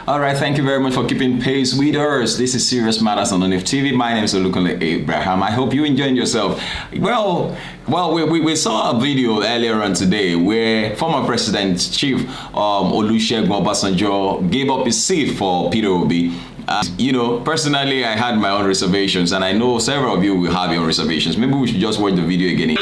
All right, thank you very much for keeping pace with us. This is Serious Matters on NF TV. My name is Olukunle Abraham. I hope you enjoyed yourself. Well, we saw a video earlier on today where former President Chief Olusegun Obasanjo gave up his seat for Peter Obi. Personally, I had my own reservations, and I know several of you will have your reservations. Maybe we should just watch the video again.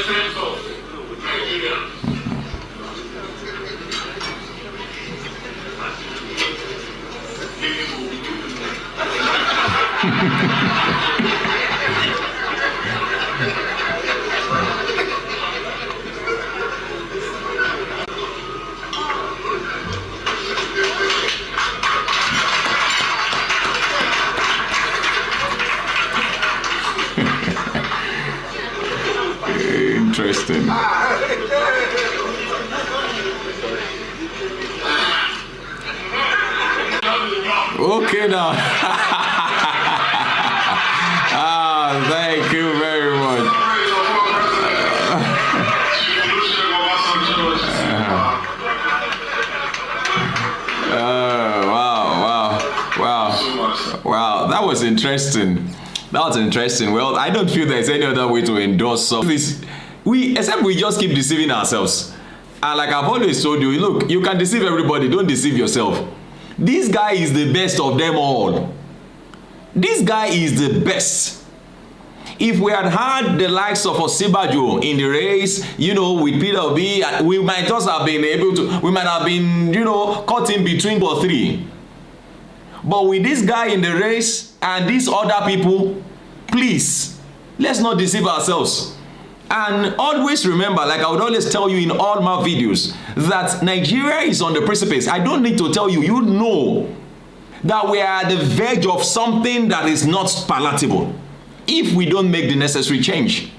Interesting. Okay now. Thank you very much. Wow, that was interesting. Well, I don't feel there's any other way to endorse some this. Except we just keep deceiving ourselves. And like I've always told you, look, you can deceive everybody, don't deceive yourself. This guy is the best of them all. This guy is the best. If we had had the likes of Obasanjo in the race, with Peter Obi, we might just have been able to, we might have been, caught in between 2 or 3. But with this guy in the race and these other people, please, let's not deceive ourselves. And always remember, like I would always tell you in all my videos, that Nigeria is on the precipice. I don't need to tell you, you know that we are at the verge of something that is not palatable. If we don't make the necessary change,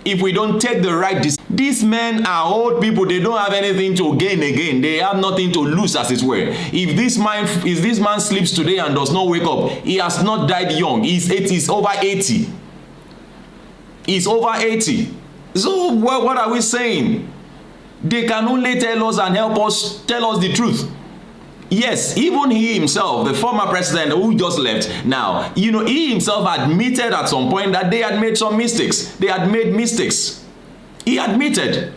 if we don't take the right decision. These men are old people, they don't have anything to gain again. They have nothing to lose, as it were. If this man sleeps today and does not wake up, he has not died young. He's over 80. He's over 80. So what are we saying? They can only tell us and help us, tell us the truth. Yes, even he himself, the former president who just left now, he himself admitted at some point that they had made some mistakes. They had made mistakes. He admitted.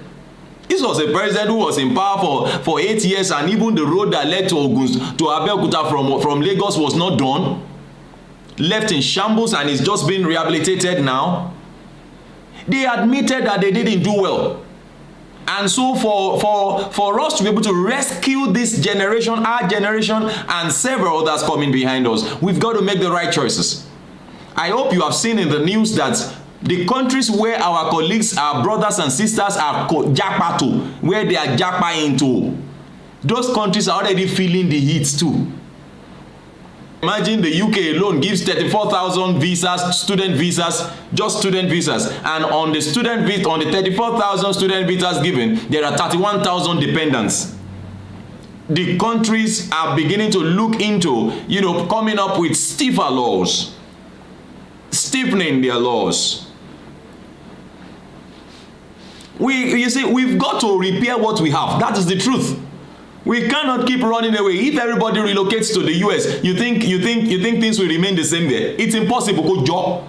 This was a president who was in power for 8 years, and even the road that led to Abeokuta from Lagos was not done. Left in shambles and is just being rehabilitated now. They admitted that they didn't do well. And so for us to be able to rescue this generation, our generation, and several others coming behind us, we've got to make the right choices. I hope you have seen in the news that the countries where our colleagues, our brothers and sisters are japa to, where they are japa into, those countries are already feeling the heat too. Imagine the UK alone gives 34,000 visas, student visas, just student visas, and on the 34,000 student visas given, there are 31,000 dependents. The countries are beginning to look into, coming up with stiffer laws, stiffening their laws. We've got to repair what we have. That is the truth. We cannot keep running away. If everybody relocates to the US, you think things will remain the same there? It's impossible. Go job.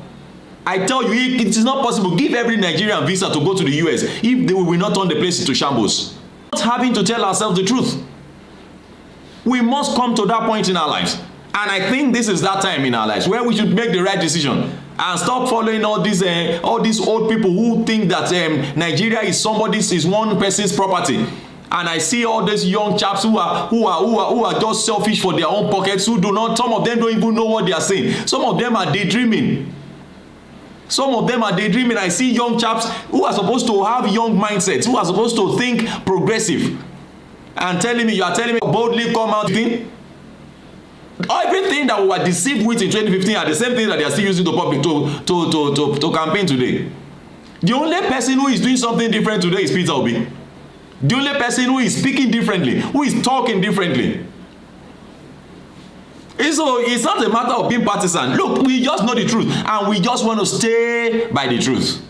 I tell you, it is not possible. Give every Nigerian visa to go to the US if they will not turn the place into shambles. Not having to tell ourselves the truth. We must come to that point in our lives. And I think this is that time in our lives where we should make the right decision and stop following all these old people who think that Nigeria is one person's property. And I see all these young chaps who are just selfish for their own pockets, some of them don't even know what they are saying. Some of them are daydreaming. I see young chaps who are supposed to have young mindsets, who are supposed to think progressive. And you are telling me boldly come out. Everything that we were deceived with in 2015 are the same thing that they are still using the public to campaign today. The only person who is doing something different today is Peter Obi. The only person who is speaking differently, who is talking differently. And so it's not a matter of being partisan. Look, we just know the truth and we just want to stay by the truth.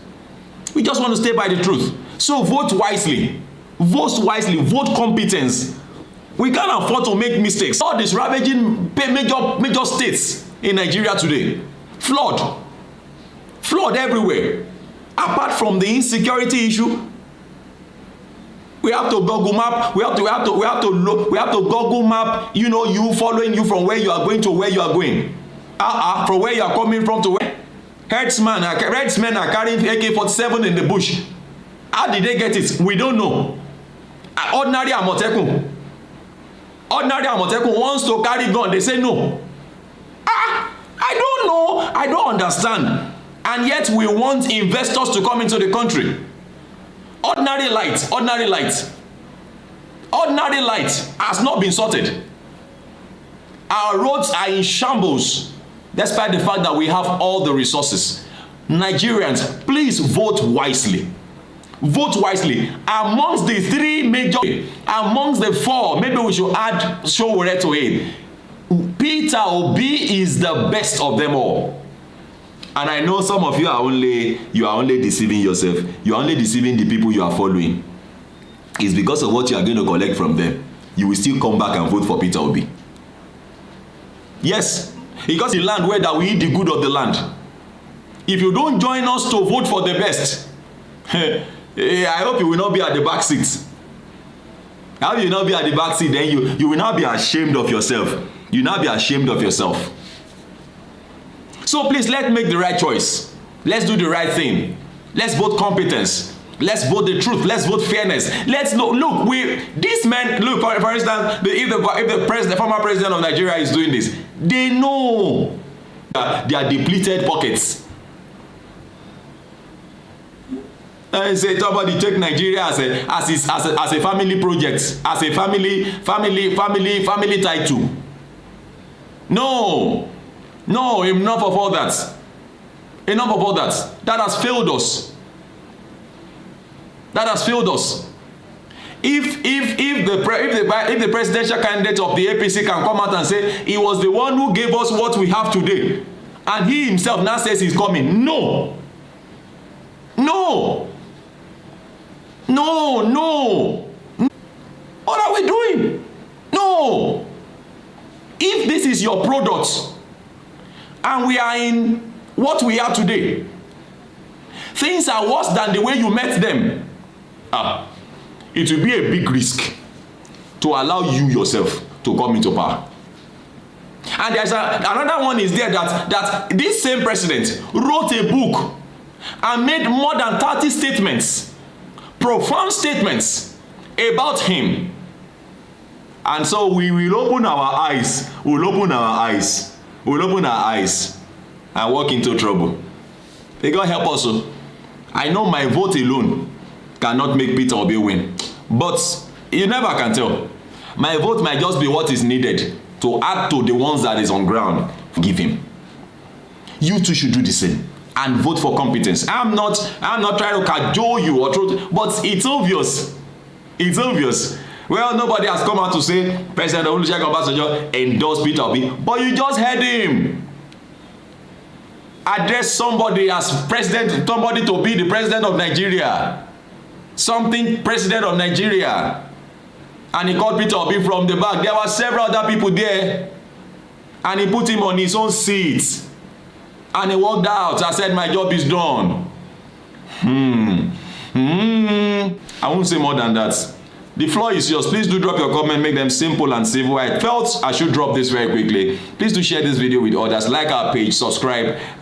We just want to stay by the truth. So vote wisely. Vote wisely. Vote competence. We can't afford to make mistakes. All these ravaging major states in Nigeria today. Flood everywhere. Apart from the insecurity issue, we have to Google map. We have to Google map. You know, you following you from where you are going to where you are going. From where you are coming from to where. Herdsmen are carrying AK-47 in the bush. How did they get it? We don't know. Ordinary Amotekun wants to carry gun. They say no. I don't know. I don't understand. And yet we want investors to come into the country. Ordinary light has not been sorted. Our roads are in shambles, despite the fact that we have all the resources. Nigerians, please vote wisely. Vote wisely. Amongst the four, maybe we should add Showore to it. Peter Obi is the best of them all. And I know some of you are only deceiving yourself. You are only deceiving the people you are following. It's because of what you are going to collect from them. You will still come back and vote for Peter Obi. Yes, because the land where that we eat the good of the land. If you don't join us to vote for the best, I hope you will not be at the back seat. How you will not be at the back seat, then you will not be ashamed of yourself. You will not be ashamed of yourself. So please, let's make the right choice. Let's do the right thing. Let's vote competence. Let's vote the truth. Let's vote fairness. Let's look. These men. Look, for instance, if the former president of Nigeria is doing this, they know their depleted pockets. And say somebody take Nigeria as a family project, as a family title. No, enough of all that. Enough of all that. That has failed us. That has failed us. If the presidential candidate of the APC can come out and say he was the one who gave us what we have today, and he himself now says he's coming, no. What are we doing? No. If this is your product, and we are in what we are today, things are worse than the way you met them. It will be a big risk to allow you yourself to come into power. And there's another one is there that this same president wrote a book and made more than 30 statements, profound statements about him. And so we will open our eyes. We'll open our eyes and walk into trouble. May God help us. I know my vote alone cannot make Peter Obi win, but you never can tell. My vote might just be what is needed to add to the ones that is on ground. Give him. You too should do the same and vote for competence. I'm not trying to cajole you or truth, but it's obvious. It's obvious. Well, nobody has come out to say President Olusegun Obasanjo endorsed Peter Obi, but you just heard him address somebody as president, somebody to be the president of Nigeria, something president of Nigeria, and he called Peter Obi from the back. There were several other people there, and he put him on his own seat, and he walked out and said, my job is done. I won't say more than that. The floor is yours. Please do drop your comment, make them simple and civil. I felt I should drop this very quickly. Please do share this video with others, like our page, subscribe.